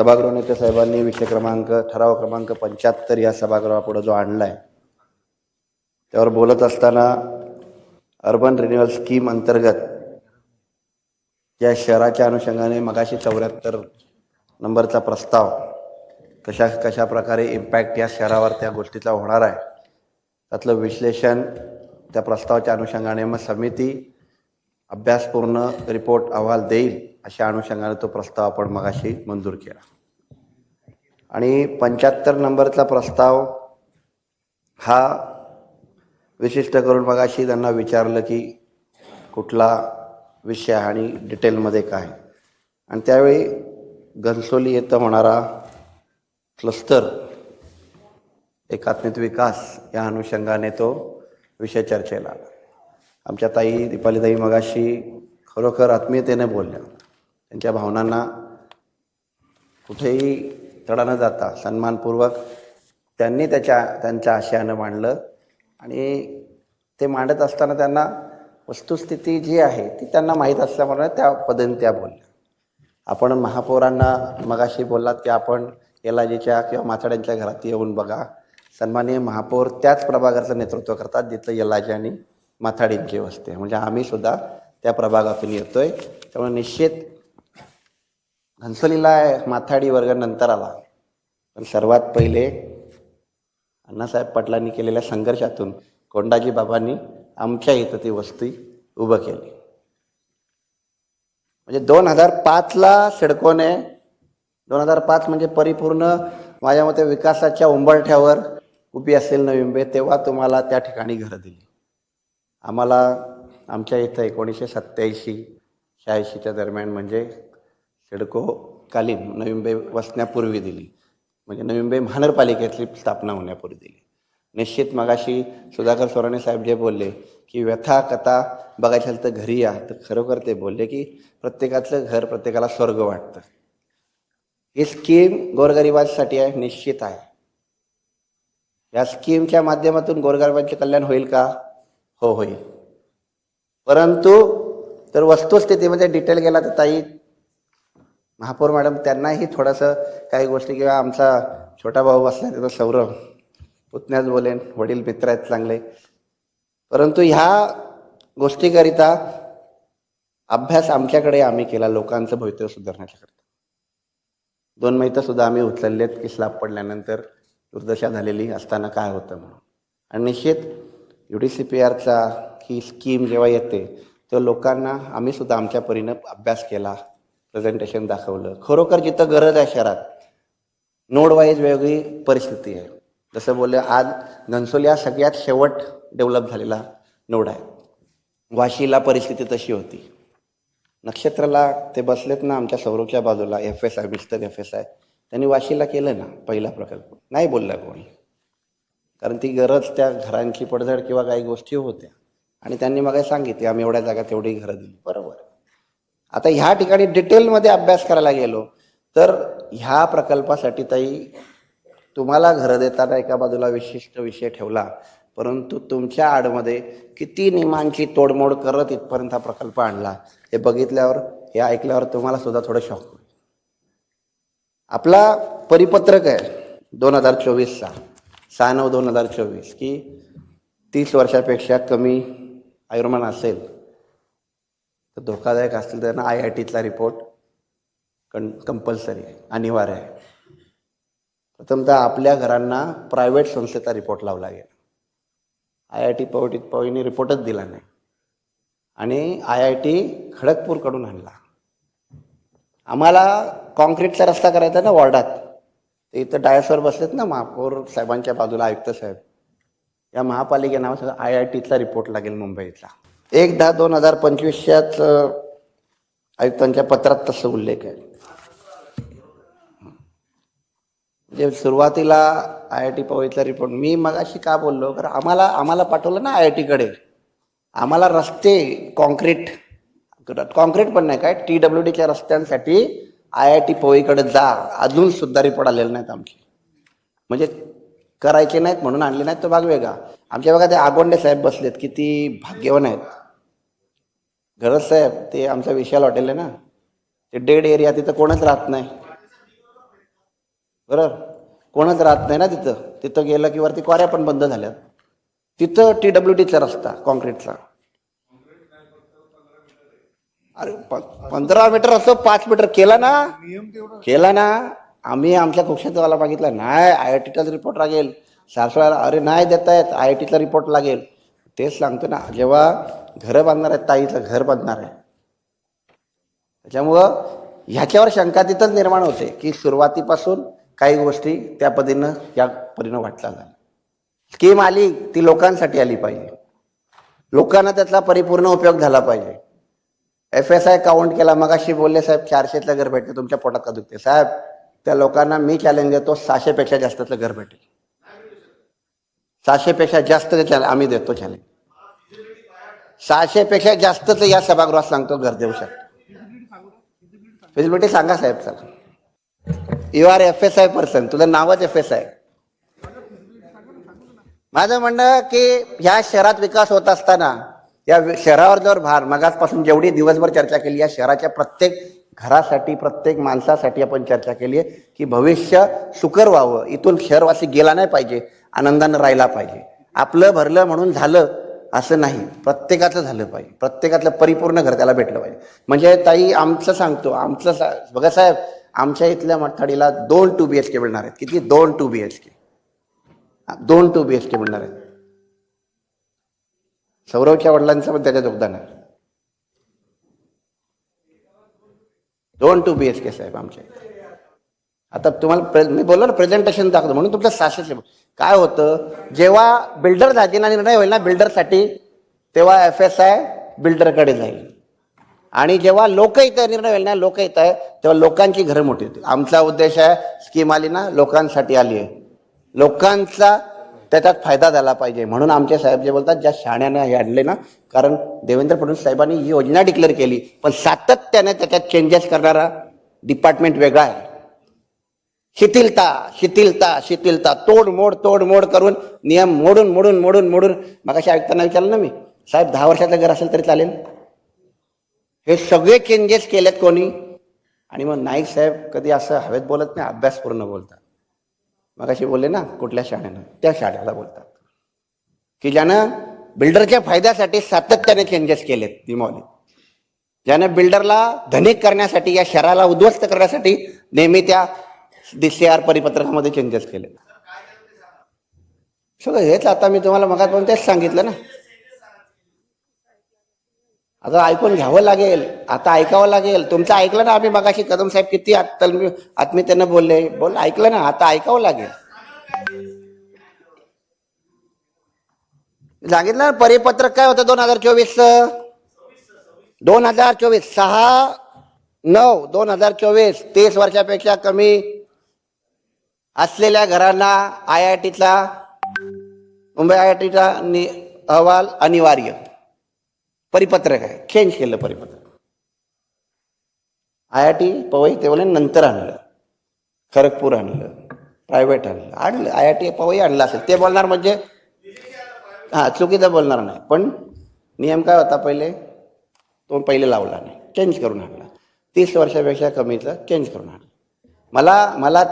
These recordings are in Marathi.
सभागृह नेते साहेबांनी विषय ठराव क्रमांक 75 या सभागृहापुढे जो आणलाय त्यावर बोलत असताना अर्बन रिन्युअल स्कीम अंतर्गत या शहराच्या अनुषंगाने मगाशी 74 नंबरचा प्रस्ताव कशा प्रकारे इम्पॅक्ट या शहरावर त्या गोष्टीचा होणार आहे त्यातलं विश्लेषण त्या प्रस्तावाच्या अनुषंगाने मग समिती अभ्यासपूर्ण रिपोर्ट अहवाल देईल अशा अनुषंगाने तो प्रस्ताव आपण मगाशी मंजूर केला। आणि 75 नंबरचा प्रस्ताव हा विशिष्ट करून मगाशी त्यांना विचारलं की कुठला विषय आणि डिटेलमध्ये काय, आणि त्यावेळी घनसोली येथे होणारा क्लस्टर एकात्मिक विकास या अनुषंगाने तो विषय चर्चेला आला। आमच्या ताई दीपालीताई मगाशी खरोखर आत्मीयतेने बोलल्या, त्यांच्या भावनांना कुठेही तडा न जाता सन्मानपूर्वक त्यांनी त्यांच्या आशयानं मांडलं। आणि ते मांडत असताना त्यांना वस्तुस्थिती जी आहे ती त्यांना माहीत असल्यामुळे त्या पद्धतीने त्या बोलल्या। आपण महापौरांना मगाशी बोललात की आपण येलाजीच्या किंवा माथाड्यांच्या घरात येऊन बघा, सन्माननीय महापौर त्याच प्रभागाचं नेतृत्व करतात जिथं येलाजी आणि माथाडींची वस्ती आहे, म्हणजे आम्ही सुद्धा त्या प्रभागातून येतोय। त्यामुळे निश्चित घनसोलीला माथाडी वर्ग नंतर आला, पण सर्वात पहिले अण्णासाहेब पाटलांनी केलेल्या संघर्षातून कोंडाजी बाबांनी आमच्या इथं ती वस्ती उभं केली। म्हणजे 2005ला सिडकोने 2005 म्हणजे परिपूर्ण माझ्या मते विकासाच्या उंबरठ्यावर उभी असेल नवी मुंबई, तेव्हा तुम्हाला त्या ठिकाणी घरं दिली। आम्हाला आमच्या इथं 1987-86च्या दरम्यान म्हणजे सिडको कालीन नवी मुंबई वसण्यापूर्वी दिली, म्हणजे नवी मुंबई महानगरपालिकेतली स्थापना होण्यापूर्वी दिली। निश्चित मगाशी सुधाकर सोराणे साहेब जे बोलले की व्यथा कथा बघायचं तर घरी या, तर खरोखर ते बोलले की प्रत्येकाचं घर प्रत्येकाला स्वर्ग वाटतं। ही स्कीम गोरगरिबांसाठी आहे, निश्चित आहे। या स्कीमच्या माध्यमातून गोरगरिबांचे कल्याण होईल का? हो, होईल। परंतु तर वस्तुस्थितीमध्ये डिटेल गेला तर ताई महापौर मॅडम त्यांनाही थोडंसं काही गोष्टी, किंवा आमचा छोटा भाऊ बसला तिथं सौरभ पुतण्याच बोलेन, वडील मित्र आहेत चांगले, परंतु ह्या गोष्टीकरिता अभ्यास आमच्याकडे आम्ही केला लोकांचं भवितव्य सुधारण्याच्याकरिता। 2 महिने सुद्धा आम्ही उचललेत की स्लॅब पडल्यानंतर दुर्दशा झालेली असताना काय होतं म्हणून। आणि निश्चित UDCPRचा ही स्कीम जेव्हा येते तेव्हा लोकांना आम्ही सुद्धा आमच्या परीनं अभ्यास केला, प्रेझेंटेशन दाखवलं। खरोखर जिथं गरज आहे शहरात नोड वाईज वेगळी परिस्थिती आहे। जसं बोलले आज घनसोली हा सगळ्यात शेवट डेव्हलप झालेला नोड आहे, वाशीला परिस्थिती तशी होती। नक्षत्राला ते बसलेत ना आमच्या सौरभच्या बाजूला FSI मिस्टर FSI, त्यांनी वाशीला केलं ना पहिला प्रकल्प, नाही बोलला कोणी, कारण ती गरज त्या घरांची पडझड किंवा काही गोष्टी होत्या आणि त्यांनी मग सांगितले आम्ही एवढ्या जागात एवढी घरं दिली, बरोबर। आता ह्या ठिकाणी डिटेलमध्ये अभ्यास करायला गेलो तर ह्या प्रकल्पासाठी ताई तुम्हाला घरं देताना एका बाजूला विशिष्ट विषय ठेवला, परंतु तुमच्या आडमध्ये किती नियमांची तोडमोड करत इथपर्यंत हा प्रकल्प आणला हे बघितल्यावर, हे ऐकल्यावर तुम्हाला सुद्धा थोडं शॉक होईल। आपला परिपत्रक आहे 2024चा 6/9/2024 की 30 वर्षापेक्षा कमी आयुर्मान असेल तर धोकादायक असतील त्यांना IITचा रिपोर्ट कंपल्सरी आहे, अनिवार्य आहे। प्रथमतः आपल्या घरांना प्रायव्हेट संस्थेचा रिपोर्ट लावला गेला। IIT पवईने रिपोर्टच दिला नाही आणि IIT खडगपूरकडून आणला। आम्हाला कॉन्क्रीटचा रस्ता करायचा ना वॉर्डात, ते इथं डायसवर बसलेत ना महापौर साहेबांच्या बाजूला आयुक्त साहेब, या महापालिकेनाव सगळं IITचा रिपोर्ट लागेल मुंबईतला। 1/10/2025च्याच आयुक्तांच्या पत्रात तसं उल्लेख आहे। म्हणजे सुरुवातीला IIT पवईचा रिपोर्ट मी मगाशी का बोललो, कारण आम्हाला पाठवलं ना IITकडे, आम्हाला रस्ते कॉन्क्रीट पण नाही काय TWDच्या रस्त्यांसाठी IIT पवईकडे जा, अजून सुद्धा रिपोर्ट आलेले नाहीत आमचे, म्हणजे करायचे नाहीत म्हणून आणले नाहीत तो भाग वेगळा। आमच्या बघा ते आगोंडे साहेब बसलेत, किती भाग्यवान आहेत। गरज साहेब ते आमचा विशाल हॉटेल आहे ना, ते डेड एरिया, तिथं कोणच राहत नाही। बरोबर, कोणच राहत नाही ना तिथं. तिथं गेलं की वरती क्वाऱ्या पण बंद झाल्यात. तिथं TWTचा रस्ता कॉन्क्रीटचा. अरे 15 मीटर असो 5 मीटर केला ना, केला ना. आम्ही आमच्या कक्षातवाला मागितला नाही, IITचाच रिपोर्ट लागेल. सासवड्याला अरे नाही देता येत, IITचा रिपोर्ट लागेल. तेच सांगतो ना, जेव्हा घरं बांधणार आहेत, ताईचं घर बांधणार आहे, त्याच्यामुळं ह्याच्यावर शंका तिथंच निर्माण होते की सुरुवातीपासून काही गोष्टी त्या पद्धतीनं या परीनं वाटल्या झाल्या. स्कीम आली ती लोकांसाठी आली पाहिजे, लोकांना त्याचा परिपूर्ण उपयोग झाला पाहिजे. FSI काउंट केला, मगाशी बोलले साहेब 400तलं घर भेटते, तुमच्या पोटात का दुखते साहेब? त्या लोकांना मी चॅलेंज देतो, 600पेक्षा जास्तचं घर भेटेल. 600पेक्षा जास्त आम्ही देतो चॅलेंज. 600पेक्षा जास्तच या सभागृहात सांगतो घर देऊ शकतो. फिजिबिलिटी सांगा साहेब. चला, यू आर FSI पर्सन, तुझं नावच FSI. माझं म्हणणं की ह्या शहरात विकास होत असताना या शहरावर जर भार, मगाचपासून जेवढी दिवसभर चर्चा केली, या शहराच्या प्रत्येक घरासाठी, प्रत्येक माणसासाठी आपण चर्चा केली आहे की भविष्य सुकर व्हावं, इथून शहरवासी गेला नाही पाहिजे, आनंदानं राहिला पाहिजे. आपलं भरलं म्हणून झालं असं नाही, प्रत्येकाचं झालं पाहिजे, प्रत्येकातलं परिपूर्ण घर त्याला भेटलं पाहिजे. म्हणजे ताई आमचं सांगतो, आमचं बघा साहेब, आमच्या इथल्या मठाडीला 2 2BHK मिळणार आहेत. किती? 2 2BHK, 2 2BHK मिळणार आहेत. सौरवच्या वडिलांचं पण त्याच्यात योगदान आहे. 2 2BHK साहेब आमच्या. आता तुम्हाला मी बोललो ना प्रेझेंटेशन दाखवतो म्हणून तुमचं 600. काय होतं, जेव्हा बिल्डर जातीना निर्णय होईल ना बिल्डरसाठी, तेव्हा FSI बिल्डरकडे जाईल. आणि जेव्हा लोकहित निर्णय होईल ना, लोकहित आहे, तेव्हा लोकांची घरं मोठी होतील. आमचा उद्देश आहे, स्कीम आली ना लोकांसाठी आली आहे, लोकांचा त्याच्यात फायदा झाला पाहिजे. म्हणून आमचे साहेब जे बोलतात, ज्या शाण्यानं हे आणले ना, कारण देवेंद्र फडणवीस साहेबांनी ही योजना डिक्लेअर केली, पण सातत्याने त्याच्यात चेंजेस करणारा डिपार्टमेंट वेगळा आहे. शिथिलता शिथिलता शिथिलता, तोडमोड करून नियम मोडून. मग अशा ऐकताना विचारलं ना मी, साहेब 10 वर्षाचं घर असेल तरी चालेल? हे सगळे चेंजेस केलेत कोणी? आणि मग नाईक साहेब कधी असं हवेत बोलत नाही, अभ्यासपूर्ण बोलतात. मग अशी बोलले ना कुठल्या शाळेनं, त्या शाळेला बोलतात की ज्यानं बिल्डरच्या फायद्यासाठी सातत्याने चेंजेस केलेत, निमवले, ज्यानं बिल्डरला धनिक करण्यासाठी, या शहराला उद्ध्वस्त करण्यासाठी नेहमी त्या DCR परिपत्रकामध्ये चेंजेस केले. सगळं हेच आता मी तुम्हाला मगाच तेच सांगितलं ना. आता ऐकून घ्यावं लागेल, आता ऐकावं लागेल. तुमचं ऐकलं ना आम्ही मगाशी, कदम साहेब किती आत्मीयतेनं बोलले, ऐकलं ना, आता ऐकावं लागेल. सांगितलं ना परिपत्रक काय होतं 2024चं, 2024 6/9/2024, 30 वर्षापेक्षा कमी असलेल्या घरांना IITचा, मुंबई IITचा अहवाल अनिवार्य. परिपत्रक आहे, चेंज केलं परिपत्रक. IIT पवई ते बोले नंतर आणलं, खरगपूर आणलं, प्रायव्हेट आणलं. IIT पवई आणलं असेल ते बोलणार म्हणजे चुकीचं बोलणार नाही. पण नियम काय होता पहिले, तो पहिले लावला नाही, चेंज करून आणला. 30 वर्षापेक्षा कमीचं चेंज करून आणलं. मला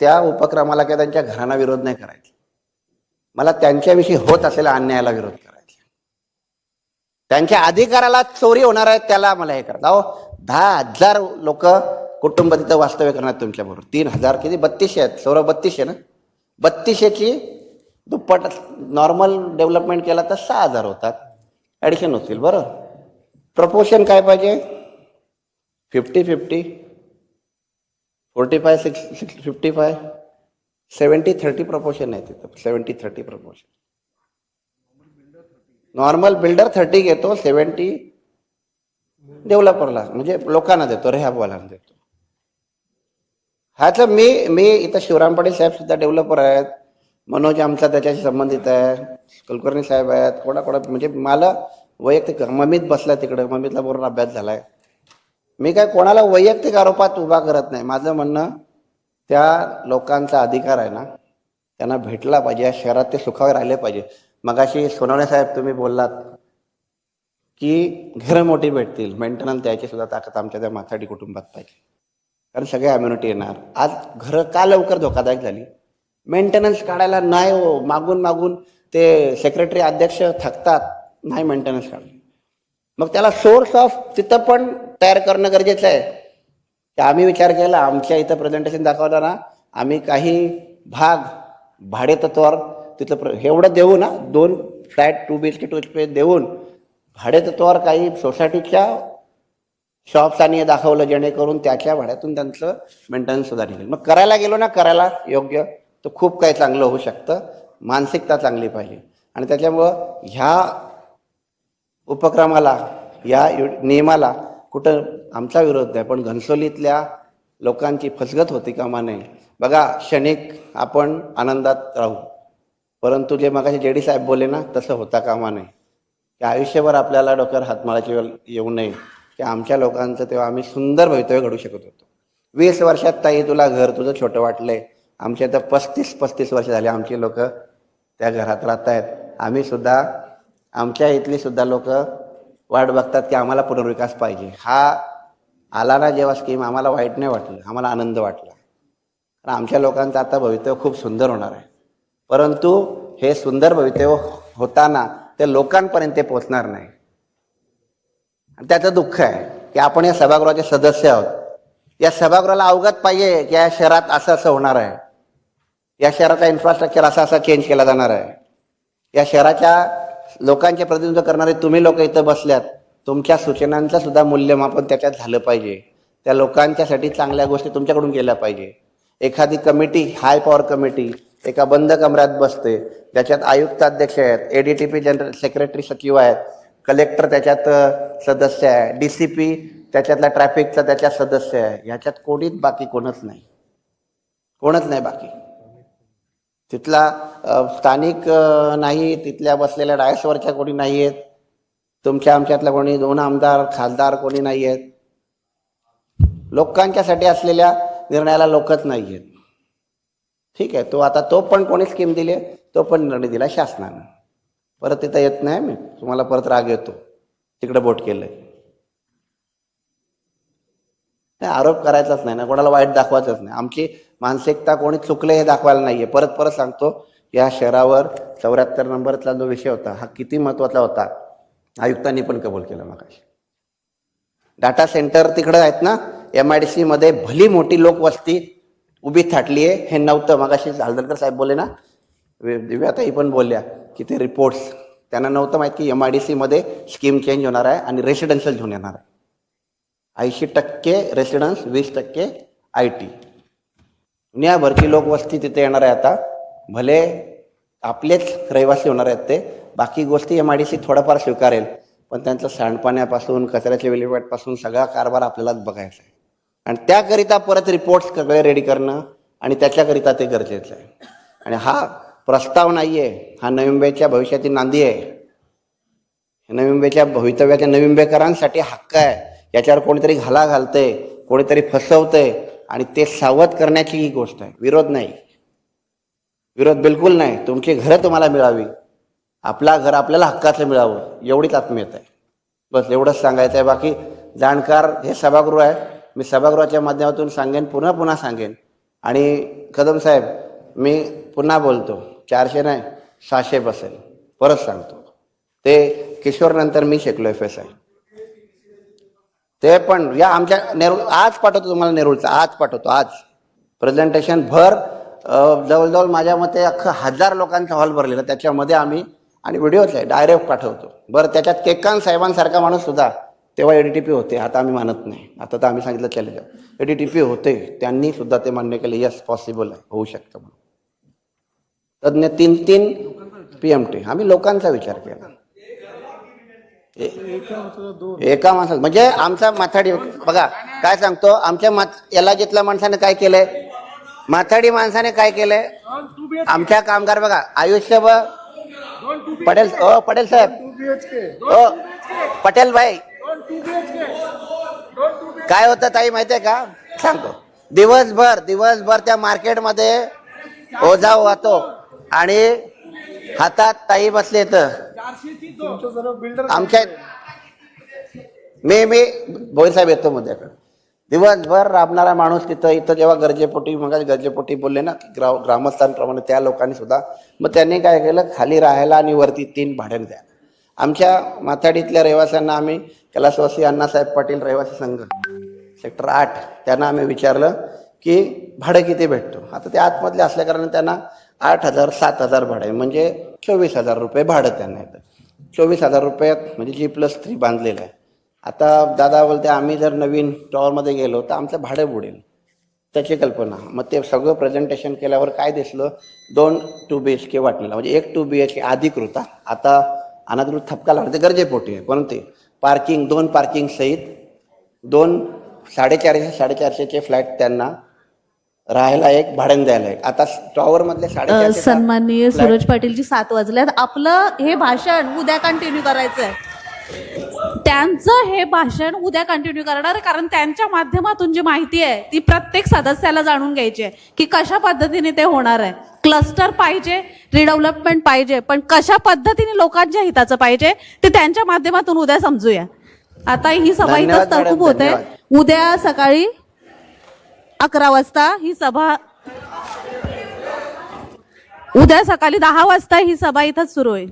त्या उपक्रमाला किंवा त्यांच्या घरांना विरोध नाही करायचा, मला त्यांच्याविषयी होत असलेल्या अन्यायाला विरोध करायचा. त्यांच्या अधिकाराला चोरी होणार आहे त्याला मला हे करत. 10,000 लोक कुटुंब तिथं वास्तव्य करणार तुमच्याबरोबर. 3,000 किती 3200 आहेत, 3200 ना, 3200ची दुप्पट नॉर्मल डेव्हलपमेंट केला तर 6,000 होतात, ॲडिशन होतील. बरं, प्रपोर्शन काय पाहिजे, 50-50, 45-55, 70-30 प्रपोर्शन आहे तिथं. 70-30 प्रपोर्शन. नॉर्मल बिल्डर 30 घेतो, 70 डेव्हलपरला म्हणजे लोकांना देतो, रेहॅबवाल्यांना देतो. ह्याचं मी इथं शिवराम पाटील साहेब सुद्धा डेव्हलपर आहेत, मनोज आमचा त्याच्याशी संबंधित आहे, कुलकर्णी साहेब आहेत, कोणा म्हणजे मला वैयक्तिक, ममित बसलाय तिकडे, ममितला बरोबर अभ्यास झालाय. मी काय कोणाला वैयक्तिक आरोपात उभा करत नाही. माझं म्हणणं, त्या लोकांचा अधिकार आहे ना, त्यांना भेटला पाहिजे, या शहरात ते सुखावे राहिले पाहिजे. मगाशी सोनवणे साहेब तुम्ही बोललात की घरं मोठी भेटतील, मेंटेनन्स द्यायची सुद्धा ताकद आमच्या त्या माथाडी कुटुंबात पाहिजे. कारण सगळे अम्युनिटी येणार. आज घरं का लवकर धोकादायक झाली? मेंटेनन्स काढायला नाही हो, मागून मागून ते सेक्रेटरी अध्यक्ष थकतात, नाही मेंटेनन्स काढ. मग त्याला सोर्स ऑफ तिथं पण तयार करणं गरजेचं आहे. की आम्ही विचार केला, आमच्या इथं प्रेझेंटेशन दाखवताना आम्ही काही भाग भाडेतत्वावर तिथं एवढं देऊ ना, 2 फ्लॅट 2 BHK 2 HP देऊन भाडेतत्वावर काही सोसायटीच्या शॉप्सांनी दाखवलं, जेणेकरून त्याच्या भाड्यातून त्यांचं मेंटेनन्स सुद्धा निघेल. मग करायला गेलो ना, करायला योग्य, तर खूप काही चांगलं होऊ शकतं. मानसिकता चांगली पाहिजे. आणि त्याच्यामुळं ह्या उपक्रमाला, या नियमाला कुठं आमचा विरोध नाही, पण घनसोलीतल्या लोकांची फसगत होती कामा नये. बघा, क्षणिक आपण आनंदात राहू, परंतु जे मगाशी JD साहेब बोलले ना, तसं होता कामा नये. की आयुष्यभर आपल्याला डोक्यावर हातमाळाची वेळ येऊ नये. की आमच्या लोकांचं तेव्हा आम्ही सुंदर भवितव्य घडू शकत होतो. 20 वर्षात ताई तुला घर तुझं छोटं वाटलंय, आमच्या इथं 35 वर्ष झाले आमची लोक त्या घरात राहत आहेत. आम्ही सुद्धा, आमच्या इथली सुद्धा लोक वाट बघतात की आम्हाला पुनर्विकास पाहिजे. हा आला ना जेव्हा स्कीम, आम्हाला वाईट नाही वाटलं, आम्हाला आनंद वाटला. कारण आमच्या लोकांचं आता भवितव्य खूप सुंदर होणार आहे. परंतु हे सुंदर भवितव्य होताना ते लोकांपर्यंत ते पोहोचणार नाही. आणि त्याचं दुःख आहे की आपण या सभागृहाचे सदस्य आहोत. या सभागृहाला अवगत पाहिजे की या शहरात असं असं होणार आहे, या शहराचा इन्फ्रास्ट्रक्चर असा असा चेंज केला जाणार आहे. या शहराच्या लोकांचे प्रतिनिधित्व करणारे तुम्ही लोक इथं बसल्यात, तुमच्या सूचनांचं सुद्धा मूल्यमापन त्याच्यात झालं पाहिजे. त्या लोकांच्यासाठी चांगल्या गोष्टी तुमच्याकडून केल्या पाहिजे. एखादी कमिटी, हाय पॉवर कमिटी एका बंद कमऱ्यात बसते, ज्याच्यात आयुक्त अध्यक्ष आहेत, ADTP जनरल सेक्रेटरी सचिव आहेत, कलेक्टर त्याच्यात सदस्य आहे, DCP त्याच्यातला ट्रॅफिकचा त्याच्यात सदस्य आहे. ह्याच्यात कोणीच बाकी कोणच नाही, कोणच नाही बाकी. तिथला स्थानिक नाही, तिथल्या बसलेल्या डायसवरच्या कोणी नाही आहेत, तुमच्या आमच्यातल्या कोणी 2 आमदार खासदार कोणी नाही आहेत. लोकांच्यासाठी असलेल्या निर्णयाला लोकच नाही आहेत. ठीक आहे, तो पण कोणी स्कीम दिली, तो पण निर्णय दिला शासनानं. परत तिथं येत नाही मी, तुम्हाला परत राग येतो, तिकडे बोट केलंय. नाही, आरोप करायचाच नाही ना, कोणाला वाईट दाखवायचंच नाही. आमची मानसिकता कोणी चुकले हे दाखवायला नाहीये. परत परत सांगतो, या शहरावर 74 नंबरचा जो विषय होता हा किती महत्वाचा होता, आयुक्तांनी पण कबूल केलं. मगाशी डाटा सेंटर तिकडे आहेत ना, MIDC मध्ये भली मोठी लोकवस्ती उभी थाटली आहे, हे नव्हतं. मगाशी झालदरकर साहेब बोलले ना, दिव्याताई पण बोलल्या की ते रिपोर्ट्स त्यांना नव्हतं माहित की MIDC मध्ये स्कीम चेंज होणार आहे आणि रेसिडेन्शियल घेऊन येणार आहे. 80% रेसिडेन्स, 20% IT. दुनियाभरची लोकवस्ती तिथे येणार आहे. आता भले आपलेच रहिवासी होणार आहेत ते, बाकी गोष्टी MIDC थोडाफार स्वीकारेल, पण त्यांचं सांडपाण्यापासून कचऱ्याच्या विल्हेवाटपासून सगळा कारभार आपल्यालाच बघायचा आहे. आणि त्याकरिता परत रिपोर्ट्स सगळे रेडी करणं आणि त्याच्याकरिता ते गरजेचं आहे. आणि हा प्रस्ताव नाही आहे, हा नवी मुंबईच्या भविष्याची नांदी आहे. नवी मुंबईच्या भवितव्याच्या नवी मुंबईकरांसाठी हक्क आहे. याच्यावर कोणीतरी घाला घालतंय, कोणीतरी फसवतंय, आणि ते सावध करण्याची ही गोष्ट आहे. विरोध नाही, विरोध बिलकुल नाही. तुमची घरं तुम्हाला मिळावी, आपला घर आपल्याला हक्काचं मिळावं, एवढीच आत्मीयता आहे. बस एवढंच सांगायचं आहे. बाकी जाणकार हे सभागृह आहे, मी सभागृहाच्या माध्यमातून सांगेन, पुन्हा पुन्हा सांगेन. आणि कदम साहेब, मी पुन्हा बोलतो, 400 नाही 600 बसेल. परत सांगतो, ते किशोर नंतर मी शिकलो FSI. ते पण या आमच्या नेरूळ आज पाठवतो तुम्हाला, नेरूळचं आज पाठवतो. आज प्रेझेंटेशन भर, जवळजवळ माझ्या मते 1000 लोकांचा हॉल भरलेला, त्याच्यामध्ये आम्ही, आणि व्हिडिओच आहे, डायरेक्ट पाठवतो. बरं, त्याच्यात केकांत साहेबांसारखा माणूस सुद्धा तेव्हा ADTP होते, आता आम्ही मानत नाही. आता तर आम्ही सांगितलं चले जाऊ, ADTP होते, त्यांनी सुद्धा ते मान्य केलं, यस पॉसिबल आहे, होऊ शकतं म्हणून. तज्ञ 3 PMT आम्ही लोकांचा विचार केला. एका माणसाला म्हणजे आमचा माथाडी, बघा काय सांगतो, आमच्या याला जिथल्या माणसाने काय केलंय, माथाडी माणसाने काय केलंय, आमच्या कामगार बघा आयुष्यभर पटेल साहेब, पटेल भाई, काय होतं ताई माहितीये का, सांगतो. दिवसभर त्या मार्केटमध्ये ओझा वाहतो आणि हातात ताई बसले तर आमच्या, मी भोईर साहेब येतो मुद्द्याकडे. दिवसभर राबणारा माणूस तिथं इथं जेव्हा गरजेपोटी मग गरजेपोटी बोलले ना ग्रामस्थांप्रमाणे त्या लोकांनी सुद्धा मग त्यांनी काय केलं, खाली राहायला आणि वरती 3 भाड्याने द्या. आमच्या माथाडीतल्या रहिवाशांना आम्ही कैलासवासी अण्णासाहेब पाटील रहिवासी संघ सेक्टर 8 त्यांना आम्ही विचारलं की भाडं किती भेटतो. आता ते आतमधले असल्या कारण त्यांना 8,000 7,000 भाडं आहे, म्हणजे 24,000 रुपये भाडं त्यांना येतं. 24,000 रुपयात म्हणजे G+3 बांधलेलं आहे. आता दादा बोलते आम्ही जर नवीन टॉवरमध्ये गेलो तर आमचं भाडं बुडेल, त्याची कल्पना. मग ते सगळं प्रेझेंटेशन केल्यावर काय दिसलं, 2 2BHK वाटलेला, म्हणजे 1 2BHK अधिकृत. आता अनाधिकृत ठपका लागते गरजेपोटी आहे. कोणते पार्किंग, 2 पार्किंग सहित 2 450-450चे फ्लॅट त्यांना राहायला एक, भाड्याने द्यायला एक. आता टॉवर मधले 450 सन्माननीय सूरज पाटीलजी 7 वाजल्यात. आपलं हे भाषण उद्या कंटिन्यू करायचंय. त्यांचं हे भाषण उद्या कंटिन्यू करणार, कारण त्यांच्या माध्यमातून जी माहिती आहे ती प्रत्येक सदस्याला जाणून घ्यायची आहे की कशा पद्धतीने ते होणार आहे. क्लस्टर पाहिजे, रिडेव्हलपमेंट पाहिजे, पण कशा पद्धतीने लोकांच्या हिताचं पाहिजे ते त्यांच्या माध्यमातून उद्या समजूया. आता ही सभा इथंच तहकूब होते. उद्या सकाळी 11 वाजता ही सभा, उद्या सकाळी 10 वाजता ही सभा इथंच सुरू होईल.